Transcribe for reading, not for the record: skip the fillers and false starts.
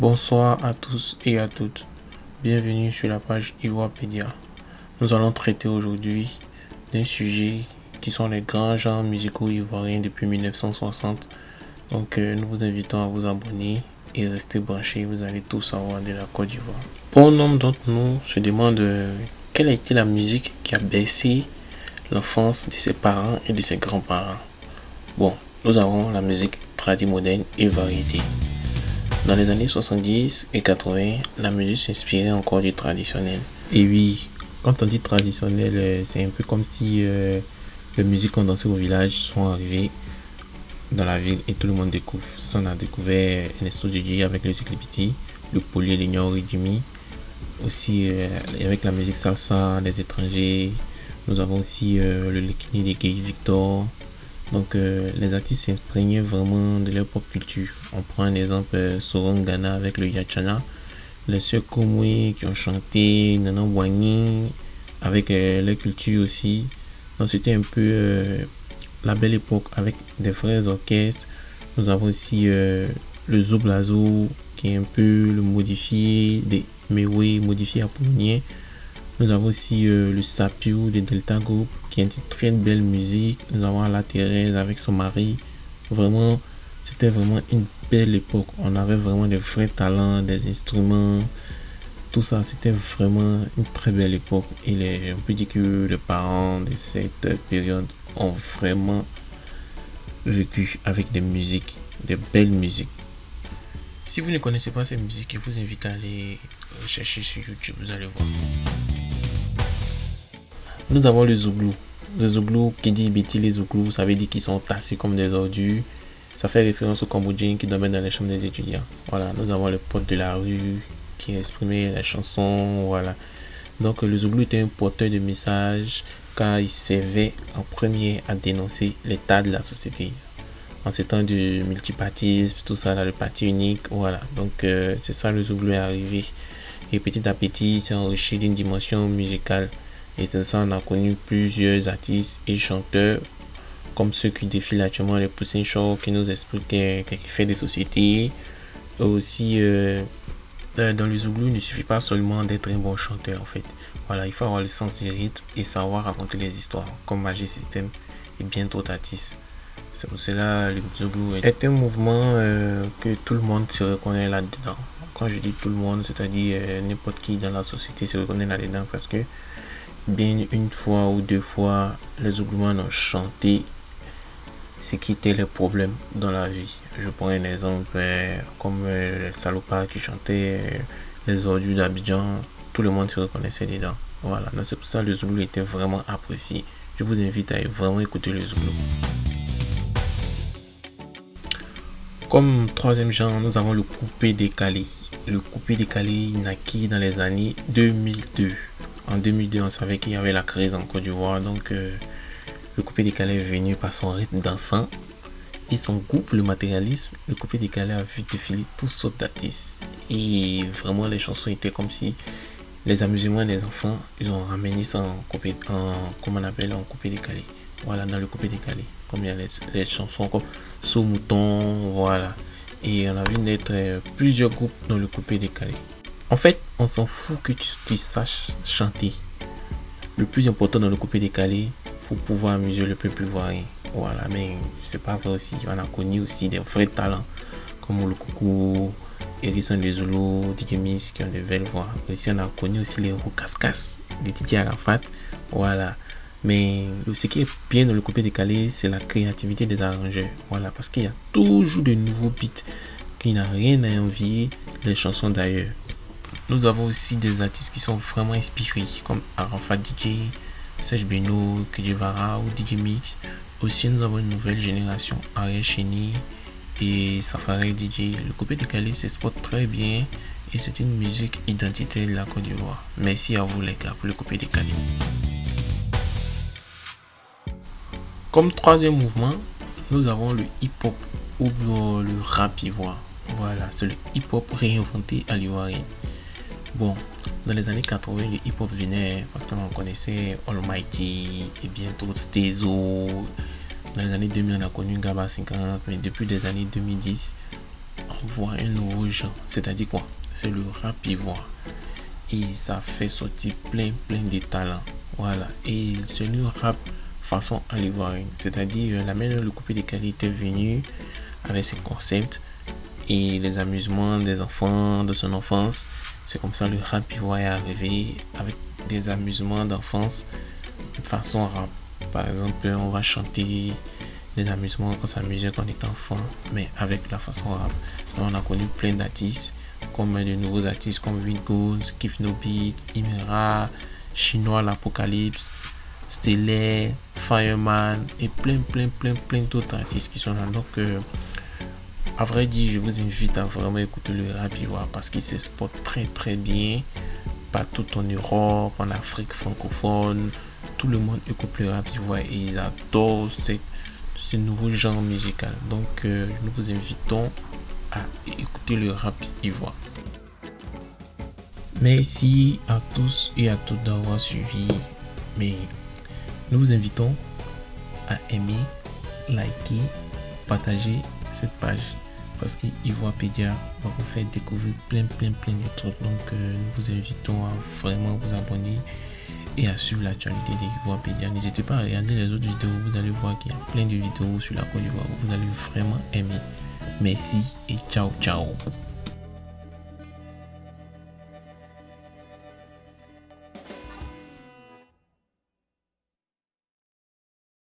Bonsoir à tous et à toutes, bienvenue sur la page Ivoirpedia. Nous allons traiter aujourd'hui d'un sujet qui sont les grands genres musicaux ivoiriens depuis 1960. Donc nous vous invitons à vous abonner et rester branchés, vous allez tout savoir de la Côte d'Ivoire. Bon nombre d'entre nous se demandent quelle a été la musique qui a bercé l'enfance de ses parents et de ses grands-parents. Bon, nous avons la musique tradie moderne et variété. Dans les années 70 et 80, la musique s'inspirait encore du traditionnel. Et oui, quand on dit traditionnel, c'est un peu comme si les musiques qu'on dansait au village sont arrivées dans la ville et tout le monde découvre. Ça, on a découvert Ernesto DJ avec le Cyclipiti, le Poli, l'Ignor et Jimmy. Aussi avec la musique salsa, les étrangers. Nous avons aussi le Lekini des Gay Victor. Donc les artistes s'imprégnaient vraiment de leur pop culture. On prend un exemple Soron Ghana avec le Yachana, les sœurs Komwe qui ont chanté Nana Wani avec leur culture aussi. Donc c'était un peu la belle époque avec des vrais orchestres. Nous avons aussi le Zoblazo qui est un peu le modifié des Mewe modifié à Polonien. Nous avons aussi le Sapiou de Delta Group qui est une très belle musique. Nous avons la Thérèse avec son mari. Vraiment, c'était vraiment une belle époque. On avait vraiment des vrais talents, des instruments. Tout ça, c'était vraiment une très belle époque. Et on peut dire que les parents de cette période ont vraiment vécu avec des musiques, des belles musiques. Si vous ne connaissez pas ces musiques, je vous invite à aller chercher sur YouTube, vous allez voir. Nous avons le Zouglou. Le Zouglou, qui dit Betty les Zouglous, ça veut dire qu'ils sont tassés comme des ordures. Ça fait référence aux Cambodgiens qui dormaient dans les chambres des étudiants. Voilà, nous avons le pote de la rue qui exprimait la chanson. Voilà. Donc le Zouglou était un porteur de messages car il servait en premier à dénoncer l'état de la société. En ces temps de multipartisme, tout ça, là, le parti unique, voilà. Donc c'est ça, le Zouglou est arrivé. Et petit à petit, c'est enrichi d'une dimension musicale. Et de ça, on a connu plusieurs artistes et chanteurs comme ceux qui défilent actuellement, les Poussins Show, qui nous expliquent quelques faits des sociétés. Et aussi, dans le Zouglou, il ne suffit pas seulement d'être un bon chanteur en fait. Voilà, il faut avoir le sens du rythme et savoir raconter les histoires, comme Magic System et bien d'autres artistes. C'est pour cela le Zouglou est un mouvement que tout le monde se reconnaît là-dedans. Quand je dis tout le monde, c'est-à-dire n'importe qui dans la société se reconnaît là-dedans parce que bien une fois ou deux fois, les Zouglouman ont chanté ce qui était les problèmes dans la vie. Je prends un exemple comme les salopards qui chantaient les ordures d'Abidjan. Tout le monde se reconnaissait dedans. Voilà, c'est pour ça que le Zouglou était vraiment apprécié. Je vous invite à vraiment écouter le Zouglou. Comme troisième genre, nous avons le coupé décalé. Le coupé décalé naquit dans les années 2002. En 2002, on savait qu'il y avait la crise en Côte d'Ivoire, donc le coupé décalé est venu par son rythme dansant et son groupe, le matérialisme. Le coupé décalé a vu défiler toutes sortes d'artistes et vraiment les chansons étaient comme si les amusements des enfants, ils ont ramené ça en coupé décalé. Voilà, dans le coupé décalé, comme il y a les chansons comme Sous Mouton, voilà. Et on a vu naître plusieurs groupes dans le coupé décalé. En fait, on s'en fout que tu saches chanter. Le plus important dans le coupé décalé, faut pouvoir amuser le peuple ivoirien. Voilà, mais c'est pas vrai aussi. On a connu aussi des vrais talents comme le Coucou, Hérisson des Zoulous, DJ Miss qui ont de belles voix. Aussi, on a connu aussi les Roucascas, des DJ Arafat. Voilà. Mais ce qui est bien dans le coupé décalé, c'est la créativité des arrangeurs. Voilà, parce qu'il y a toujours de nouveaux beats qui n'ont rien à envier les chansons d'ailleurs. Nous avons aussi des artistes qui sont vraiment inspirés comme Arafat DJ, Serge Beno, Kedjevara ou DJ Mix. Aussi nous avons une nouvelle génération, Ariel Cheney et Safari DJ. Le coupé décalé s'exporte très bien et c'est une musique identitaire de la Côte d'Ivoire. Merci à vous les gars pour le coupé décalé. Comme troisième mouvement, nous avons le hip-hop ou le rap ivoire. Voilà, c'est le hip-hop réinventé à l'ivoirien. Bon, dans les années 80, le hip-hop venait parce qu'on connaissait Almighty et bientôt Stezo. Dans les années 2000, on a connu Gaba 50, mais depuis les années 2010, on voit un nouveau genre. C'est-à-dire quoi? C'est le rap ivoire. Et ça fait sortir plein de talents. Voilà. Et c'est le rap façon à l'ivoirienne. C'est-à-dire la manière dont le coupé décalé était venu avec ses concepts et les amusements des enfants de son enfance. C'est comme ça le rap ivoirien est arrivé avec des amusements d'enfance façon rap. Par exemple, on va chanter des amusements qu'on s'amusait quand on était enfant, mais avec la façon rap. Donc, on a connu plein d'artistes, comme de nouveaux artistes comme Wingoons, Kif No Beat, Imera, Chinois l'Apocalypse, Stellaire, Fireman et plein d'autres artistes qui sont là. Donc, à vrai dire, je vous invite à vraiment écouter le rap ivoire parce qu'il s'exporte très bien partout en Europe, en Afrique francophone. Tout le monde écoute le rap ivoire et ils adorent ce nouveau genre musical. Donc, nous vous invitons à écouter le rap ivoire. Merci à tous et à toutes d'avoir suivi. Mais nous vous invitons à aimer, liker, partager cette page parce que Ivoirpedia va vous faire découvrir plein de trucs. Donc nous vous invitons à vraiment vous abonner et à suivre l'actualité d'Ivoirpedia. N'hésitez pas à regarder les autres vidéos, vous allez voir qu'il y a plein de vidéos sur la Côte d'Ivoire. Vous allez vraiment aimer. Merci et ciao.